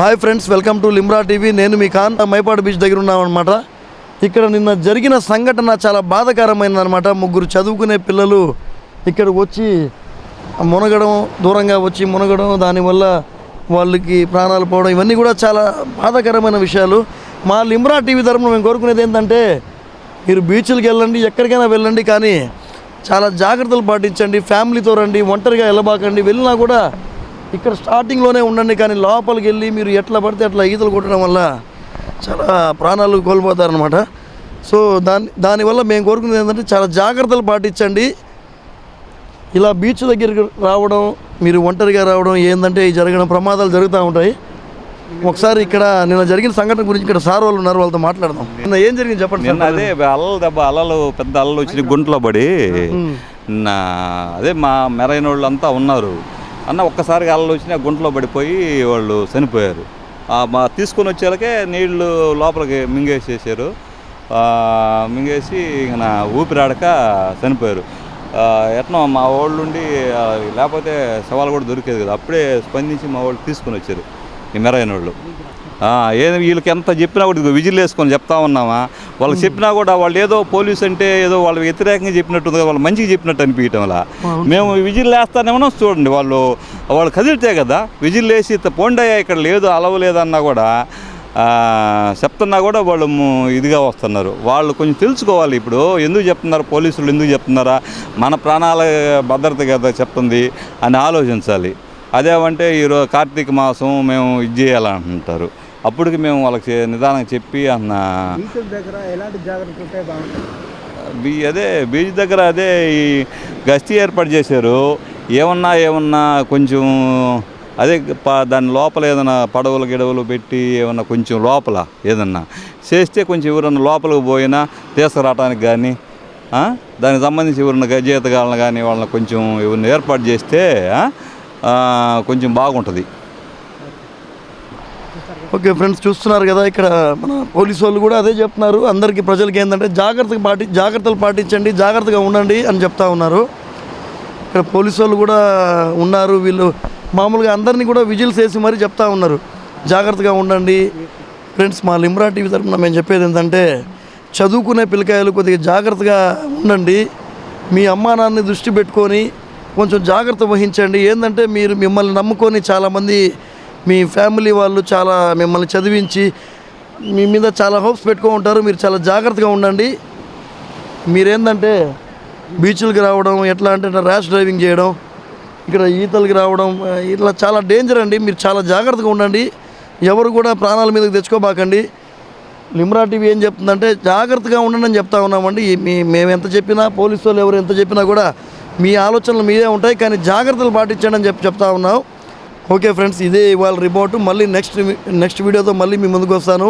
Hi friends, welcome to Limra TV. నేను మీ Khan. Mypadu beach దగ్గర ఉన్నామన్నమాట. ఇక్కడ నిన్న జరిగిన సంఘటన చాలా బాధాకరమైనదన్నమాట. ముగ్గురు చదువుకునే పిల్లలు ఇక్కడికి వచ్చి మునగడం, దూరంగా వచ్చి మునగడం, దానివల్ల వాళ్ళకి ప్రాణాలు పోవడం, ఇవన్నీ కూడా చాలా బాధాకరమైన విషయాలు. మా లిమ్రా టీవీ తరఫున మేము కోరుకునేది ఏంటంటే, మీరు బీచ్లకు వెళ్ళండి, ఎక్కడికైనా వెళ్ళండి, కానీ చాలా జాగ్రత్తలు పాటించండి. ఫ్యామిలీతో రండి, ఒంటరిగా వెళ్ళబాకండి. వెళ్ళినా కూడా ఇక్కడ స్టార్టింగ్లోనే ఉండండి, కానీ లోపలికి వెళ్ళి మీరు ఎట్లా పడితే అట్లా ఈతలు కొట్టడం వల్ల చాలా ప్రాణాలు కోల్పోతారనమాట. సో దానివల్ల మేము కోరుకునేది ఏంటంటే, చాలా జాగ్రత్తలు పాటించండి. ఇలా బీచ్ దగ్గరికి రావడం, మీరు ఒంటరిగా రావడం ఏంటంటే ఈ జరిగిన ప్రమాదాలు జరుగుతూ ఉంటాయి. ఒకసారి ఇక్కడ నిన్న జరిగిన సంఘటన గురించి ఇక్కడ సార్ వాళ్ళు ఉన్నారు, వాళ్ళతో మాట్లాడదాం. నిన్న ఏం జరిగింది చెప్పండి. నిన్న అదే అలలు పెద్ద అలలు వచ్చి గుంటలో పడి అదే మా మెరైన వాళ్ళు అంతా ఉన్నారు అన్న. ఒక్కసారిగా అలలు వచ్చినా గుంటలో పడిపోయి వాళ్ళు చనిపోయారు. మా తీసుకొని వచ్చేళ్ళకే నీళ్లు లోపలికి మింగేసేసారు. మింగేసి ఇక ఊపిరాడక చనిపోయారు. ఎట్నో మా వాళ్ళు ఉండి, లేకపోతే సవాలు కూడా దొరికేది కదా, అప్పుడే స్పందించి మా వాళ్ళు తీసుకొని వచ్చారు ఈ మెరైన వాళ్ళు. ఏదో వీళ్ళకి ఎంత చెప్పినా కూడా విజిల్ వేసుకొని చెప్తా ఉన్నామా, వాళ్ళకి చెప్పినా కూడా వాళ్ళు ఏదో పోలీసు అంటే ఏదో వాళ్ళు వ్యతిరేకంగా చెప్పినట్టు, వాళ్ళు మంచిగా చెప్పినట్టు అనిపించడం వల్ల మేము విజిల్ వేస్తానేమో చూడండి, వాళ్ళు కదిలితే కదా విజిల్ వేసి పోండయ్యా ఇక్కడ లేదు అలవలేదన్నా కూడా చెప్తున్నా కూడా వాళ్ళు ఇదిగా వస్తున్నారు. వాళ్ళు కొంచెం తెలుసుకోవాలి. ఇప్పుడు ఎందుకు చెప్తున్నారు, పోలీసులు ఎందుకు చెప్తున్నారా, మన ప్రాణాల భద్రత కదా చెప్తుంది అని ఆలోచించాలి. అదేమంటే ఈరోజు కార్తీక మాసం మేము ఇది చేయాలంటారు, అప్పటికి మేము వాళ్ళకి నిదానంగా చెప్పి అన్న అదే బీచ్ దగ్గర అదే ఈ గస్తీ ఏర్పాటు చేశారు. ఏమన్నా కొంచెం అదే దాని లోపల ఏదైనా పడవలు గిడవలు పెట్టి ఏమన్నా కొంచెం లోపల ఏదన్నా చేస్తే కొంచెం ఎవరన్నా లోపలికి పోయినా తీసుకురావడానికి కానీ దానికి సంబంధించి ఎవరన్నా గజేతగాళ్ళని కానీ వాళ్ళని కొంచెం ఎవరిని ఏర్పాటు చేస్తే కొంచెం బాగుంటుంది. ఓకే ఫ్రెండ్స్, చూస్తున్నారు కదా, ఇక్కడ మన పోలీసు వాళ్ళు కూడా అదే చెప్తున్నారు. అందరికీ ప్రజలకి ఏంటంటే జాగ్రత్తలు పాటించండి, జాగ్రత్తగా ఉండండి అని చెప్తా ఉన్నారు. ఇక్కడ పోలీసు వాళ్ళు కూడా ఉన్నారు. వీళ్ళు మామూలుగా అందరినీ కూడా విజిల్స్ వేసి మరీ చెప్తా ఉన్నారు, జాగ్రత్తగా ఉండండి. ఫ్రెండ్స్, మా లిమ్రా టీవీ తరఫున మేము చెప్పేది ఏంటంటే, చదువుకునే పిల్లకాయలు కొద్దిగా జాగ్రత్తగా ఉండండి. మీ అమ్మా నాన్నని దృష్టి పెట్టుకొని కొంచెం జాగ్రత్త వహించండి. ఏంటంటే మీరు మిమ్మల్ని నమ్ముకొని చాలామంది మీ ఫ్యామిలీ వాళ్ళు చాలా మిమ్మల్ని చదివించి మీ మీద చాలా హోప్స్ పెట్టుకో ఉంటారు. మీరు చాలా జాగ్రత్తగా ఉండండి. మీరేంటంటే బీచ్లకు రావడం, ఎట్లా అంటే ర్యాష్ డ్రైవింగ్ చేయడం, ఇక్కడ ఈతలకి రావడం, ఇట్లా చాలా డేంజర్ అండి. మీరు చాలా జాగ్రత్తగా ఉండండి. ఎవరు కూడా ప్రాణాల మీదకి తెచ్చుకోబాకండి. లిమ్రా టీవీ ఏం చెప్తుందంటే, జాగ్రత్తగా ఉండండి అని చెప్తా ఉన్నామండి. మేము ఎంత చెప్పినా, పోలీసు వాళ్ళు ఎవరు ఎంత చెప్పినా కూడా మీ ఆలోచనలు మీదే ఉంటాయి, కానీ జాగ్రత్తలు పాటించండి అని చెప్తా ఉన్నాం. ఓకే ఫ్రెండ్స్, ఇదే ఇవాళ రిపోర్టు. మళ్ళీ నెక్స్ట్ వీడియోతో మళ్ళీ మీ ముందుకు వస్తాను.